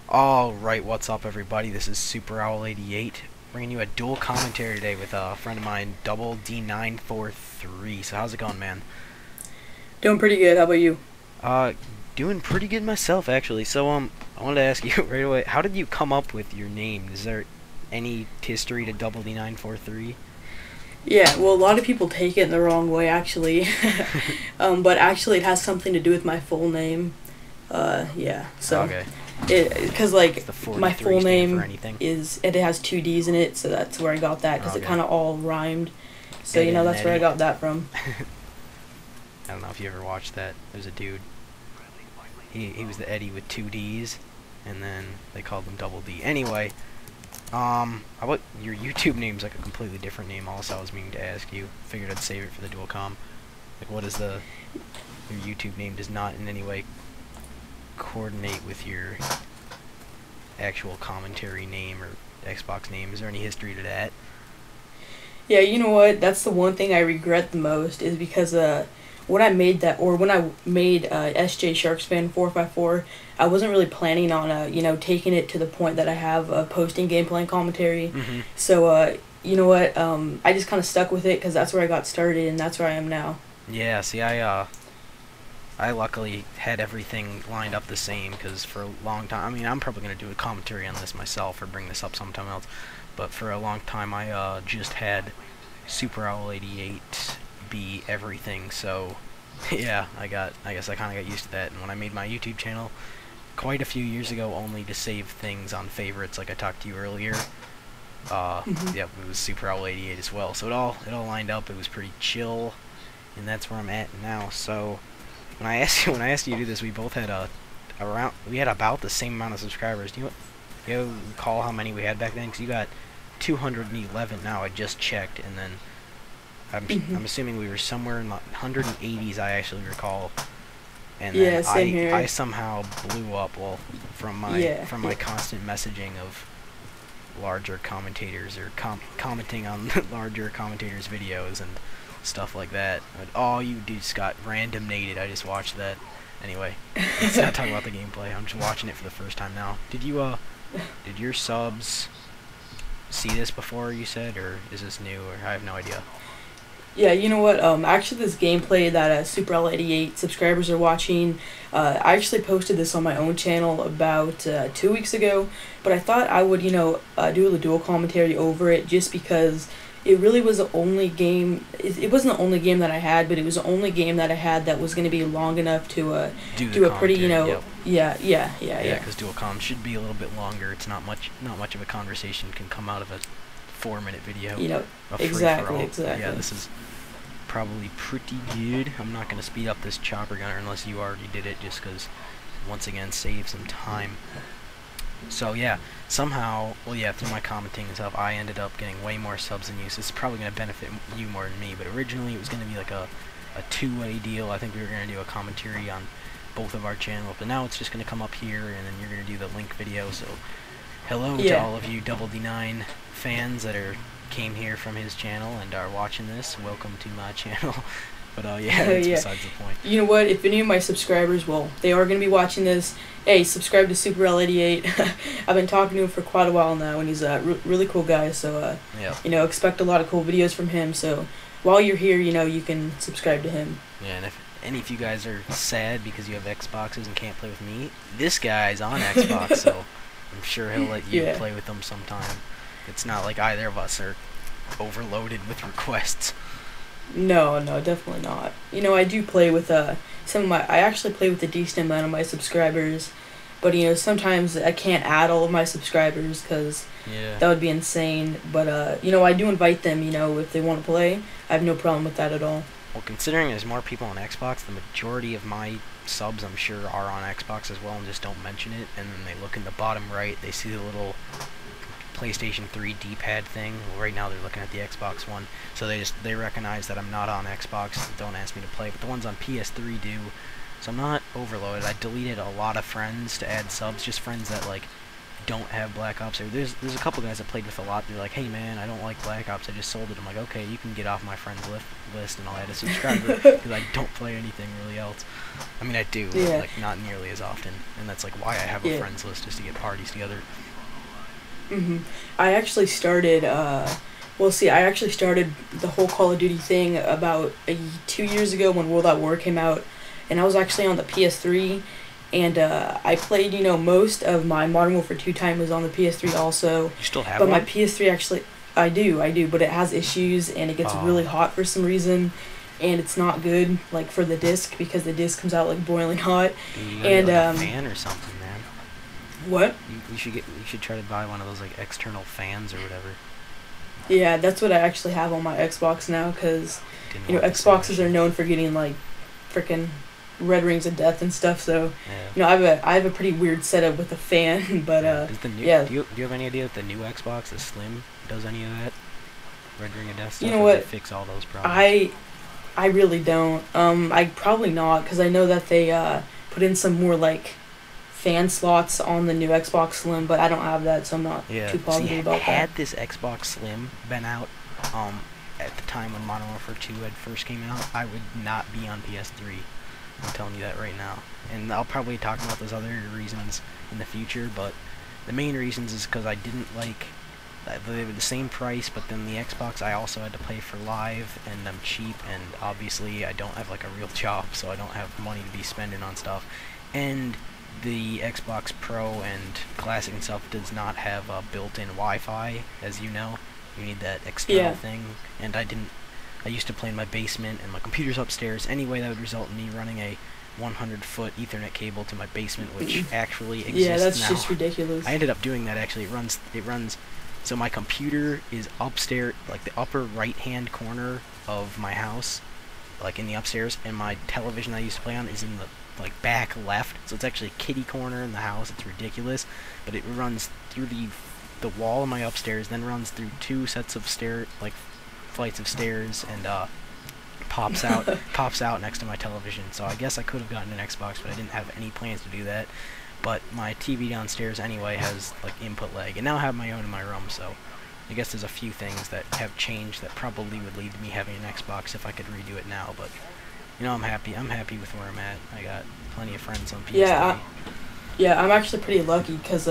Alright, what's up everybody? This is Super Owl 88 bringing you a dual commentary today with a friend of mine, Double D943. So how's it going, man? Doing pretty good. How about you? Uh, Doing pretty good myself, actually. So, I wanted to ask you right away, how did you come up with your name? Is there any history to Double D943? Yeah, well, a lot of people take it in the wrong way, actually. But actually, it has something to do with my full name. Yeah. So, Okay. because Does the my 43 full stand for name anything? it has two D's in it, so that's where I got that, because it Okay. kind of all rhymed. So, Ed and that's where I Eddie. got that from. I don't know if you ever watched that. There's a dude. He was the Eddie with two D's, and then they called him Double D. Anyway, how about your YouTube name's like a completely different name also. I was meaning to ask you. Figured I'd save it for the dual com. Like, what is your YouTube name does not in any way coordinate with your actual commentary name or Xbox name. Is there any history to that? Yeah, you know what? That's the one thing I regret the most, is because when I made SJ Sharkspan 454, I wasn't really planning on taking it to the point that I have posting gameplay and commentary. Mm-hmm. So you know what? I just kind of stuck with it because that's where I got started and that's where I am now. Yeah. See, I luckily had everything lined up the same, because for a long time, I mean, I'm probably going to do a commentary on this myself or bring this up sometime else, but for a long time I just had Super Owl 88 be everything, so yeah, I guess I kind of got used to that. And when I made my YouTube channel quite a few years ago, only to save things on favorites like I talked to you earlier, yeah, it was Super Owl 88 as well, so it all lined up. It was pretty chill, and that's where I'm at now. So when I asked you to do this, we both had about the same amount of subscribers. Do you recall how many we had back then? Because you got 211 now. I just checked, and then I'm assuming we were somewhere in the 180s. I actually recall, and then Yeah, same here. I somehow blew up. Well, from my constant messaging of larger commentators or commenting on larger commentators' videos and stuff like that. Oh, you dudes got randomated. I just watched that. Anyway, let's not talk about the gameplay. I'm just watching it for the first time now. Did your subs see this before, you said, or is this new, or I have no idea? Yeah, you know what? Actually, this gameplay that Super L88 subscribers are watching, I actually posted this on my own channel about 2 weeks ago. But I thought I would, do a dual commentary over it, just because it really was the only game. It wasn't the only game that I had, but it was the only game that I had that was going to be long enough to do a pretty, yep. Yeah. Because dual com should be a little bit longer. It's not much of a conversation can come out of a 4-minute video. Exactly. Yeah, this is probably pretty good. I'm not going to speed up this chopper gunner unless you already did it, just because, once again, save some time. So yeah, somehow, well, yeah, through my commenting and stuff, I ended up getting way more subs than you. So it's probably going to benefit you more than me. But originally it was going to be like a two-way deal. I think we were going to do a commentary on both of our channels, but now it's just going to come up here, and then you're going to do the link video. So hello to all of you Double D9 fans that came here from his channel and are watching this. Welcome to my channel. But yeah, that's besides the point. You know what? If any of my subscribers, well, they are going to be watching this, hey, subscribe to Super L88. I've been talking to him for quite a while now, and he's a really cool guy. So expect a lot of cool videos from him. So while you're here, you can subscribe to him. Yeah, and if any of you guys are sad because you have Xboxes and can't play with me, this guy's on Xbox, so I'm sure he'll let you play with them sometime. It's not like either of us are overloaded with requests. No, definitely not. I do play with I actually play with a decent amount of my subscribers, but sometimes I can't add all of my subscribers because that would be insane. But I do invite them. If they want to play, I have no problem with that at all. Well, considering there's more people on Xbox, the majority of my subs, I'm sure, are on Xbox as well and just don't mention it. And then they look in the bottom right, they see the little PlayStation 3 D-pad thing. Well, right now they're looking at the Xbox One, so they recognize that I'm not on Xbox and don't ask me to play, but the ones on PS3 do. So I'm not overloaded. I deleted a lot of friends to add subs, just friends that like don't have Black Ops. Or there's a couple guys I played with a lot. They're like, hey man, I don't like Black Ops. I just sold it. I'm like, okay, you can get off my friends list, and I'll add a subscriber because I don't play anything really else. I mean, I do, but like not nearly as often, and that's like why I have a friends list, just to get parties together. I actually started. Well, see, I actually started the whole Call of Duty thing about 2 years ago when World at War came out, and I was actually on the PS3, and I played, you know, most of my Modern Warfare 2 time was on the PS3 also. You still have one? But my PS3 actually, I do, but it has issues, and it gets really hot for some reason, and it's not good, like, for the disc, because the disc comes out, like, boiling hot. Dude, and like a fan or something, man. What? You should try to buy one of those, like, external fans or whatever. Yeah, that's what I actually have on my Xbox now, because, you know, Xboxes are known for getting, like, frickin' red rings of death and stuff, so, you know, I have a pretty weird setup with a fan, but, Do you have any idea if the new Xbox, the Slim, does any of that? Red ring of death stuff? You know what? Fix all those problems? I really don't. I probably not, because I know that they, put in some more, like, fan slots on the new Xbox Slim, but I don't have that, so I'm not too positive about that. Had this Xbox Slim been out at the time when Modern Warfare 2 had first came out, I would not be on PS3. I'm telling you that right now. And I'll probably talk about those other reasons in the future, but the main reasons is because I didn't like... They were the same price, but then the Xbox I also had to pay for live, and I'm cheap, and obviously I don't have like a real job, so I don't have money to be spending on stuff. And the Xbox Pro and Classic and stuff does not have a built-in Wi-Fi, as you know. You need that external thing, and I used to play in my basement, and my computer's upstairs. Anyway, that would result in me running a 100-foot Ethernet cable to my basement, which actually exists now. Yeah, that's just ridiculous. I ended up doing that, actually. It runs, so my computer is upstairs, like the upper right-hand corner of my house, like in the upstairs, and my television I used to play on is in the like back left, so it's actually a kitty corner in the house. It's ridiculous, but it runs through the wall of my upstairs, then runs through 2 sets of flights of stairs, and pops out next to my television. So I guess I could have gotten an Xbox, but I didn't have any plans to do that. But my TV downstairs anyway has like input lag, and now I have my own in my room, so I guess there's a few things that have changed that probably would lead to me having an Xbox if I could redo it now. But you know, I'm happy with where I'm at. I got plenty of friends on PS3. Yeah, I'm actually pretty lucky, because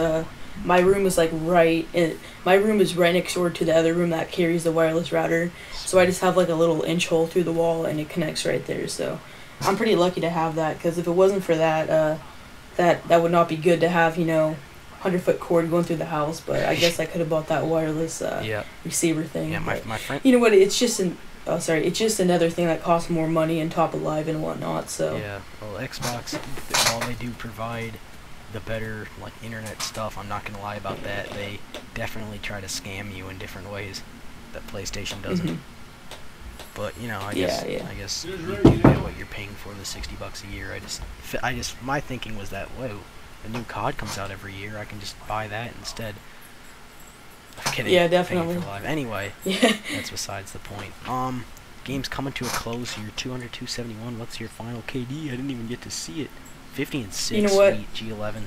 my room is like my room is right next door to the other room that carries the wireless router. So I just have like a little inch hole through the wall, and it connects right there. So I'm pretty lucky to have that, because if it wasn't for that, that would not be good to have, you know, 100-foot cord going through the house. But I guess I could have bought that wireless receiver thing. Yeah, my friend. You know what? It's just it's just another thing that costs more money and top of life and whatnot. So yeah, well, Xbox, while they do provide the better like internet stuff, I'm not gonna lie about that. They definitely try to scam you in different ways that PlayStation doesn't. But you know, I guess you do get what you're paying for, the $60 a year. I just my thinking was that, whoa, a new COD comes out every year, I can just buy that instead. Yeah, definitely. For live. Anyway, that's besides the point. Game's coming to a close here. 200, 271. What's your final KD? I didn't even get to see it. 50 and 6. You know what? Sweet. G11.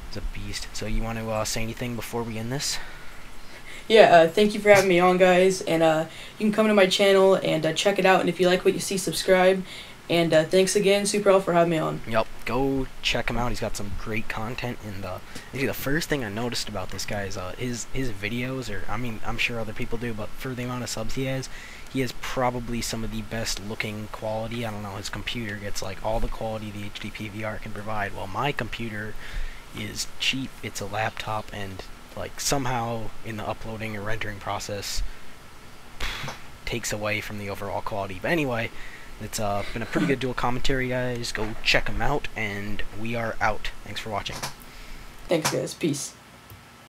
It's a beast. So you want to say anything before we end this? Yeah, thank you for having me on, guys. And you can come to my channel and check it out. And if you like what you see, subscribe. And thanks again, Super L, for having me on. Yep, go check him out. He's got some great content. And actually, the first thing I noticed about this guy is his videos. Or I mean, I'm sure other people do, but for the amount of subs he has probably some of the best looking quality. I don't know. His computer gets like all the quality the HD PVR can provide. Well, my computer is cheap. It's a laptop, and like somehow in the uploading or rendering process takes away from the overall quality. But anyway. It's been a pretty good dual commentary, guys. Go check them out, and we are out. Thanks for watching. Thanks, guys. Peace.